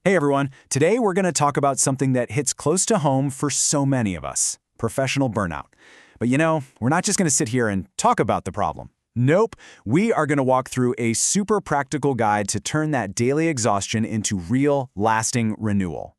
Hey everyone, today we're going to talk about something that hits close to home for so many of us, professional burnout. But we're not just going to sit here and talk about the problem. Nope, we are going to walk through a super practical guide to turn that daily exhaustion into real, lasting renewal.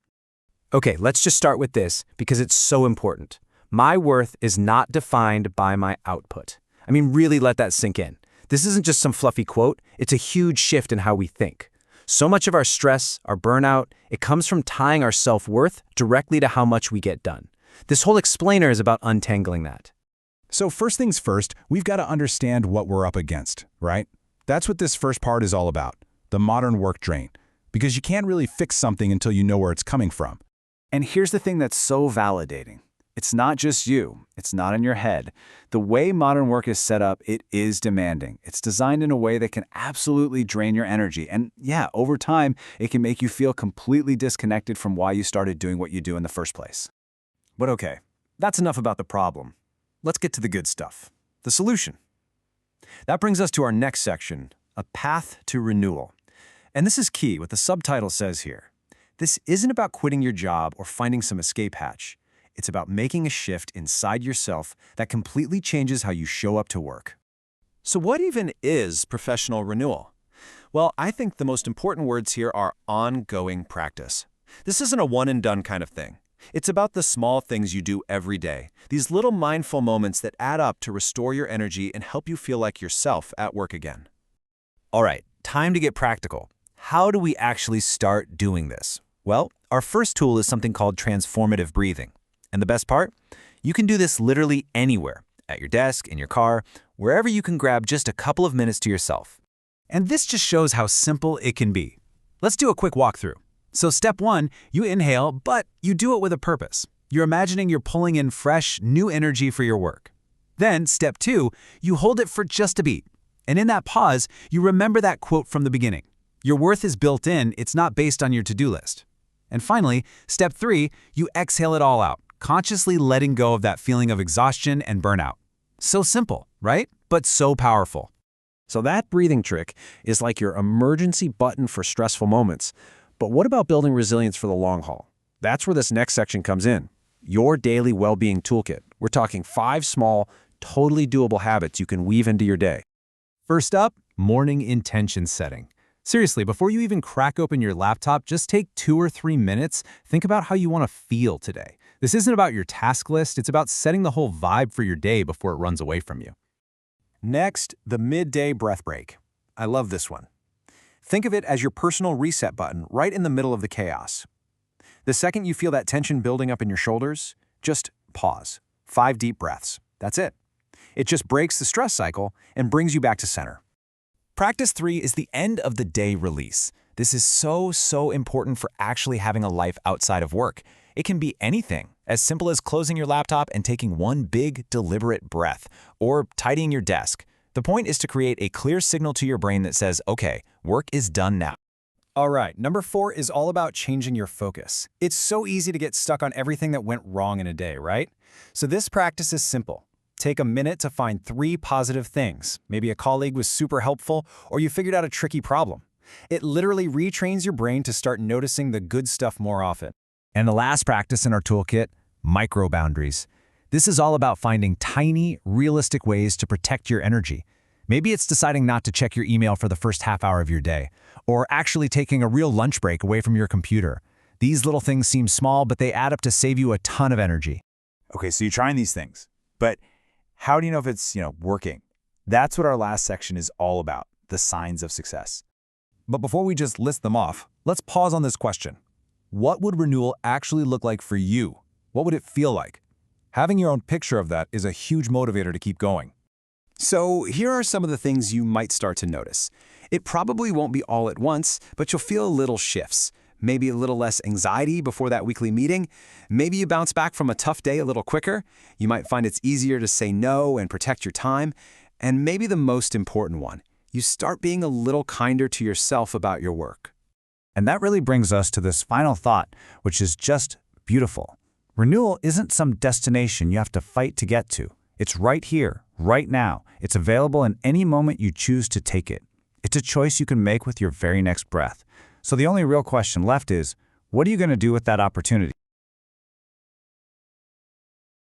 Okay, let's just start with this because it's so important. My worth is not defined by my output. Really let that sink in. This isn't just some fluffy quote, it's a huge shift in how we think. So much of our stress, our burnout, it comes from tying our self-worth directly to how much we get done. This whole explainer is about untangling that. So first things first, we've got to understand what we're up against, right? That's what this first part is all about, the modern work drain. Because you can't really fix something until you know where it's coming from. And here's the thing that's so validating. It's not just you. It's not in your head. The way modern work is set up, it is demanding. It's designed in a way that can absolutely drain your energy. And yeah, over time, it can make you feel completely disconnected from why you started doing what you do in the first place. But okay, that's enough about the problem. Let's get to the good stuff, the solution. That brings us to our next section, a path to renewal. And this is key, what the subtitle says here. This isn't about quitting your job or finding some escape hatch. It's about making a shift inside yourself that completely changes how you show up to work. So what even is professional renewal? Well, I think the most important words here are ongoing practice. This isn't a one-and-done kind of thing. It's about the small things you do every day, these little mindful moments that add up to restore your energy and help you feel like yourself at work again. All right, time to get practical. How do we actually start doing this? Well, our first tool is something called transformative breathing. And the best part? You can do this literally anywhere, at your desk, in your car, wherever you can grab just a couple of minutes to yourself. And this just shows how simple it can be. Let's do a quick walkthrough. So step 1, you inhale, but you do it with a purpose. You're imagining you're pulling in fresh, new energy for your work. Then step 2, you hold it for just a beat. And in that pause, you remember that quote from the beginning. Your worth is built in, it's not based on your to-do list. And finally, step 3, you exhale it all out, consciously letting go of that feeling of exhaustion and burnout. So simple, right? But so powerful. So that breathing trick is like your emergency button for stressful moments. But what about building resilience for the long haul? That's where this next section comes in. Your daily well-being toolkit. We're talking 5 small, totally doable habits you can weave into your day. First up, morning intention setting. Seriously, before you even crack open your laptop, just take 2 or 3 minutes. Think about how you want to feel today. This isn't about your task list, it's about setting the whole vibe for your day before it runs away from you. Next, the midday breath break. I love this one. Think of it as your personal reset button right in the middle of the chaos. The second you feel that tension building up in your shoulders, just pause. 5 deep breaths. That's it. It just breaks the stress cycle and brings you back to center. Practice 3 is the end of the day release. This is so important for actually having a life outside of work. It can be anything, as simple as closing your laptop and taking one big, deliberate breath, or tidying your desk. The point is to create a clear signal to your brain that says, okay, work is done now. All right, number 4 is all about changing your focus. It's so easy to get stuck on everything that went wrong in a day, right? So this practice is simple. Take a minute to find 3 positive things. Maybe a colleague was super helpful, or you figured out a tricky problem. It literally retrains your brain to start noticing the good stuff more often. And the last practice in our toolkit, micro boundaries. This is all about finding tiny, realistic ways to protect your energy. Maybe it's deciding not to check your email for the first half hour of your day, or actually taking a real lunch break away from your computer. These little things seem small, but they add up to save you a ton of energy. Okay, so you're trying these things, but how do you know if it's, working? That's what our last section is all about, the signs of success. But before we just list them off, let's pause on this question. What would renewal actually look like for you? What would it feel like? Having your own picture of that is a huge motivator to keep going. So here are some of the things you might start to notice. It probably won't be all at once, but you'll feel little shifts. Maybe a little less anxiety before that weekly meeting. Maybe you bounce back from a tough day a little quicker. You might find it's easier to say no and protect your time. And maybe the most important one, you start being a little kinder to yourself about your work. And that really brings us to this final thought, which is just beautiful. Renewal isn't some destination you have to fight to get to. It's right here, right now. It's available in any moment you choose to take it. It's a choice you can make with your very next breath. So the only real question left is, what are you going to do with that opportunity?